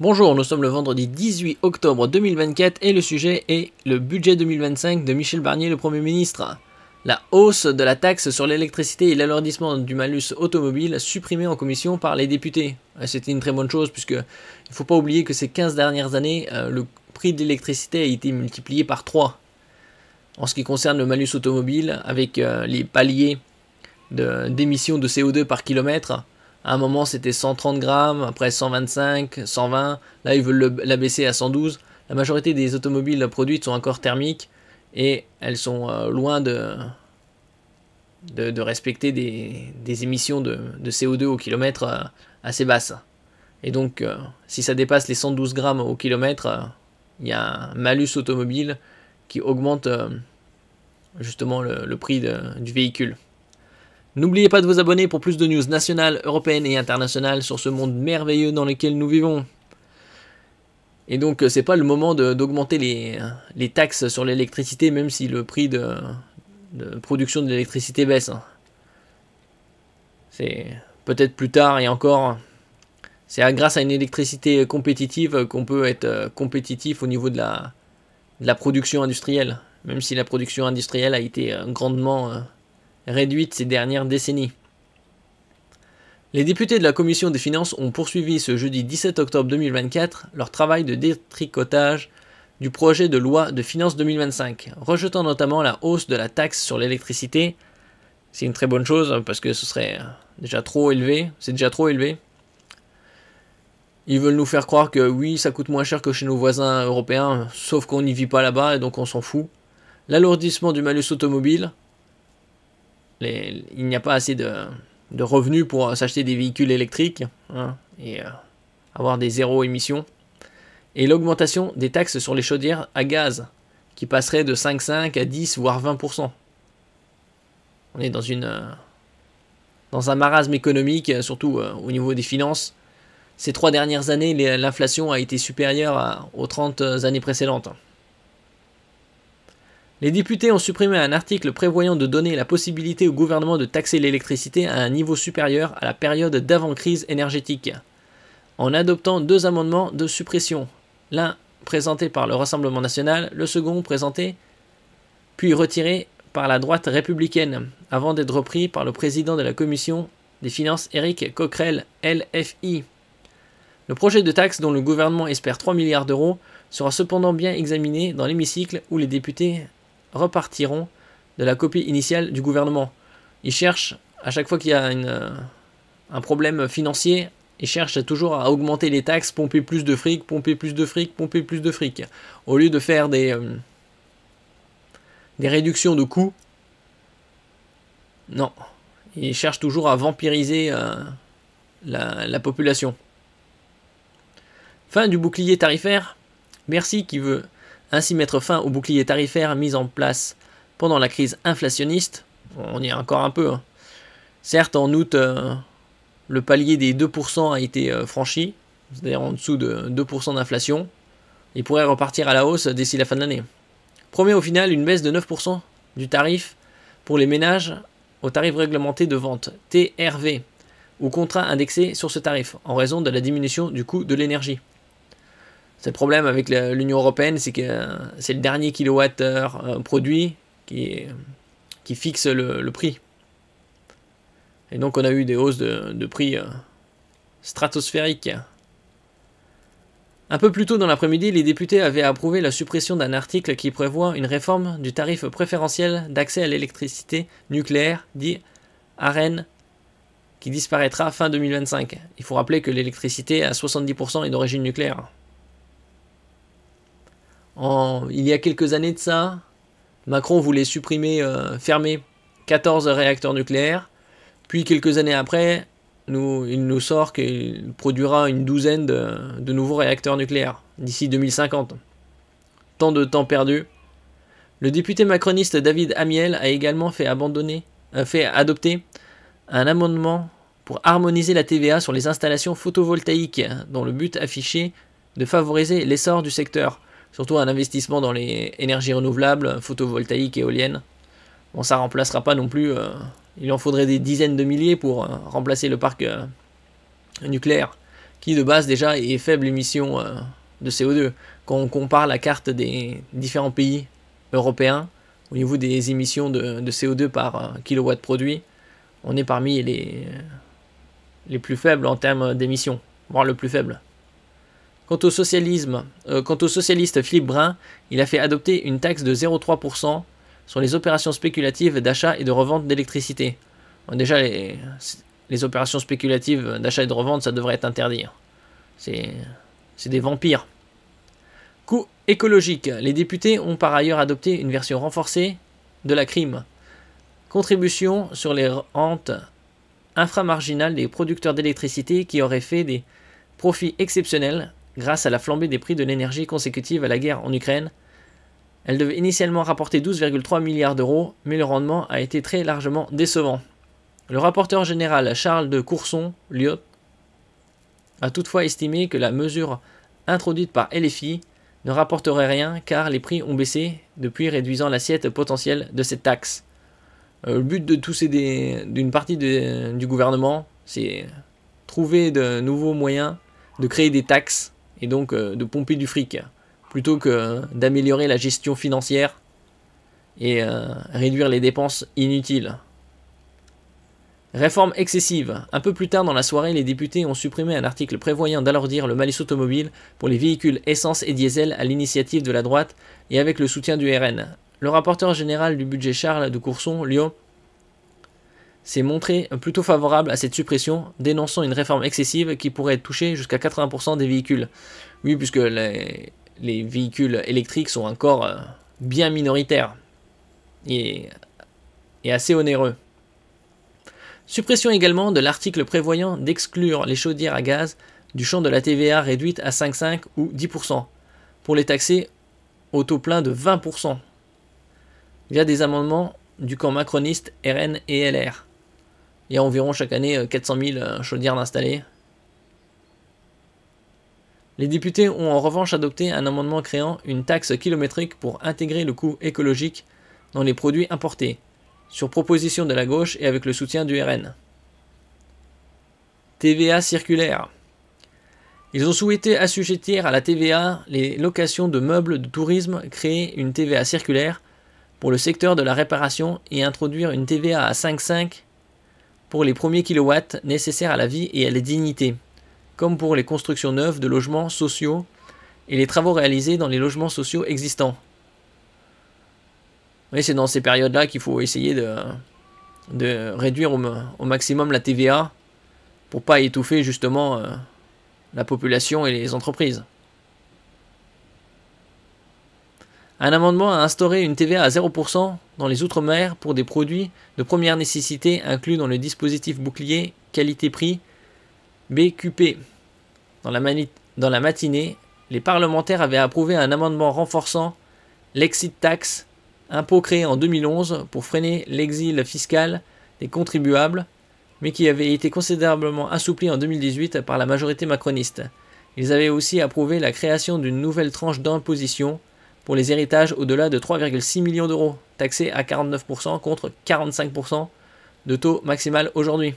Bonjour, nous sommes le vendredi 18 octobre 2024 et le sujet est le budget 2025 de Michel Barnier, le Premier ministre. La hausse de la taxe sur l'électricité et l'alourdissement du malus automobile supprimés en commission par les députés. C'était une très bonne chose puisque il ne faut pas oublier que ces 15 dernières années, le prix de l'électricité a été multiplié par 3. En ce qui concerne le malus automobile, avec les paliers d'émissions de CO2 par kilomètre, à un moment c'était 130 grammes, après 125, 120, là ils veulent l'abaisser à 112. La majorité des automobiles produites sont encore thermiques et elles sont loin de respecter des émissions de CO2 au kilomètre assez basses. Et donc si ça dépasse les 112 grammes au kilomètre, il y a un malus automobile qui augmente justement le prix du véhicule. N'oubliez pas de vous abonner pour plus de news nationales, européennes et internationales sur ce monde merveilleux dans lequel nous vivons. Et donc c'est pas le moment d'augmenter les taxes sur l'électricité, même si le prix de production de l'électricité baisse. C'est peut-être plus tard, et encore, c'est grâce à une électricité compétitive qu'on peut être compétitif au niveau de la production industrielle, même si la production industrielle a été grandement réduite ces dernières décennies. Les députés de la Commission des finances ont poursuivi ce jeudi 17 octobre 2024 leur travail de détricotage du projet de loi de finances 2025, rejetant notamment la hausse de la taxe sur l'électricité. C'est une très bonne chose parce que ce serait déjà trop élevé, c'est déjà trop élevé. Ils veulent nous faire croire que oui, ça coûte moins cher que chez nos voisins européens, sauf qu'on n'y vit pas là-bas et donc on s'en fout. L'alourdissement du malus automobile, il n'y a pas assez de revenus pour s'acheter des véhicules électriques et avoir des zéro émissions. Et l'augmentation des taxes sur les chaudières à gaz, qui passerait de 5,5 à 10 voire 20%. On est dans un marasme économique, surtout au niveau des finances. Ces 3 dernières années, l'inflation a été supérieure aux 30 années précédentes. Les députés ont supprimé un article prévoyant de donner la possibilité au gouvernement de taxer l'électricité à un niveau supérieur à la période d'avant-crise énergétique, en adoptant 2 amendements de suppression, l'un présenté par le Rassemblement national, le second présenté puis retiré par la droite républicaine, avant d'être repris par le président de la Commission des finances Éric Coquerel, LFI. Le projet de taxe, dont le gouvernement espère 3 milliards d'euros, sera cependant bien examiné dans l'hémicycle où les députés repartiront de la copie initiale du gouvernement. Ils cherchent, à chaque fois qu'il y a un problème financier, ils cherchent toujours à augmenter les taxes, pomper plus de fric, pomper plus de fric, pomper plus de fric. Au lieu de faire des réductions de coûts, non. Ils cherchent toujours à vampiriser la population. Fin du bouclier tarifaire. Bercy qui veut ainsi mettre fin au bouclier tarifaire mis en place pendant la crise inflationniste. On y est encore un peu. Certes, en août, le palier des 2% a été franchi, c'est-à-dire en dessous de 2% d'inflation. Il pourrait repartir à la hausse d'ici la fin de l'année. Promet au final une baisse de 9% du tarif pour les ménages au tarif réglementé de vente, TRV, ou contrat indexé sur ce tarif, en raison de la diminution du coût de l'énergie. C'est le problème avec l'Union européenne, c'est que c'est le dernier kilowattheure produit qui fixe le prix. Et donc on a eu des hausses de prix stratosphériques. Un peu plus tôt dans l'après-midi, les députés avaient approuvé la suppression d'un article qui prévoit une réforme du tarif préférentiel d'accès à l'électricité nucléaire, dit AREN, qui disparaîtra fin 2025. Il faut rappeler que l'électricité à 70% est d'origine nucléaire. Il y a quelques années de ça, Macron voulait fermer 14 réacteurs nucléaires, puis quelques années après, il nous sort qu'il produira une douzaine de nouveaux réacteurs nucléaires d'ici 2050. Tant de temps perdu. Le député macroniste David Amiel a également fait adopter un amendement pour harmoniser la TVA sur les installations photovoltaïques, dont le but affiché de favoriser l'essor du secteur, surtout un investissement dans les énergies renouvelables, photovoltaïques et éoliennes. Bon, ça remplacera pas non plus, il en faudrait des dizaines de milliers pour remplacer le parc nucléaire, qui de base déjà est faible émission de CO2. Quand on compare la carte des différents pays européens, au niveau des émissions de CO2 par kilowatt produit, on est parmi les plus faibles en termes d'émissions, voire le plus faible. Quant au socialiste Philippe Brun, il a fait adopter une taxe de 0,3% sur les opérations spéculatives d'achat et de revente d'électricité. Bon, déjà, les opérations spéculatives d'achat et de revente, ça devrait être interdit. C'est des vampires. Coût écologique. Les députés ont par ailleurs adopté une version renforcée de la CRIM. Contribution sur les rentes inframarginales des producteurs d'électricité qui auraient fait des profits exceptionnels grâce à la flambée des prix de l'énergie consécutive à la guerre en Ukraine. Elle devait initialement rapporter 12,3 milliards d'euros, mais le rendement a été très largement décevant. Le rapporteur général Charles de Courson-Lyot a toutefois estimé que la mesure introduite par LFI ne rapporterait rien car les prix ont baissé depuis, réduisant l'assiette potentielle de cette taxe. Le but d'une partie du gouvernement, c'est trouver de nouveaux moyens de créer des taxes et donc de pomper du fric, plutôt que d'améliorer la gestion financière et réduire les dépenses inutiles. Réforme excessive. Un peu plus tard dans la soirée, les députés ont supprimé un article prévoyant d'alourdir le malus automobile pour les véhicules essence et diesel à l'initiative de la droite et avec le soutien du RN. Le rapporteur général du budget Charles de Courson-Lyot s'est montré plutôt favorable à cette suppression, dénonçant une réforme excessive qui pourrait toucher jusqu'à 80% des véhicules. Oui, puisque les véhicules électriques sont encore bien minoritaires et assez onéreux. Suppression également de l'article prévoyant d'exclure les chaudières à gaz du champ de la TVA réduite à 5,5 ou 10%, pour les taxer au taux plein de 20%, via des amendements du camp macroniste RN et LR. Il y a environ chaque année 400 000 chaudières installées. Les députés ont en revanche adopté un amendement créant une taxe kilométrique pour intégrer le coût écologique dans les produits importés, sur proposition de la gauche et avec le soutien du RN. TVA circulaire. Ils ont souhaité assujettir à la TVA les locations de meubles de tourisme, créer une TVA circulaire pour le secteur de la réparation et introduire une TVA à 5,5 pour les premiers kilowatts nécessaires à la vie et à la dignité, comme pour les constructions neuves de logements sociaux et les travaux réalisés dans les logements sociaux existants. Oui, c'est dans ces périodes-là qu'il faut essayer de réduire au maximum la TVA pour pas étouffer justement la population et les entreprises. Un amendement a instauré une TVA à 0% dans les Outre-mer pour des produits de première nécessité inclus dans le dispositif bouclier qualité-prix BQP. Dans la matinée, les parlementaires avaient approuvé un amendement renforçant l'exit tax, impôt créé en 2011 pour freiner l'exil fiscal des contribuables, mais qui avait été considérablement assoupli en 2018 par la majorité macroniste. Ils avaient aussi approuvé la création d'une nouvelle tranche d'imposition pour les héritages au-delà de 3,6 millions d'euros, taxés à 49% contre 45% de taux maximal aujourd'hui.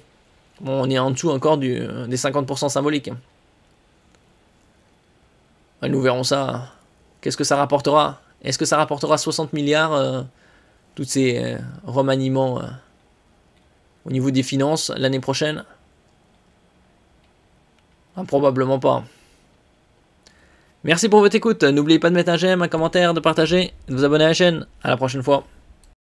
Bon, on est en dessous encore des 50% symboliques. Nous verrons ça. Qu'est-ce que ça rapportera ? Est-ce que ça rapportera 60 milliards, tous ces remaniements au niveau des finances l'année prochaine ? Probablement pas. Merci pour votre écoute. N'oubliez pas de mettre un j'aime, un commentaire, de partager et de vous abonner à la chaîne. À la prochaine fois.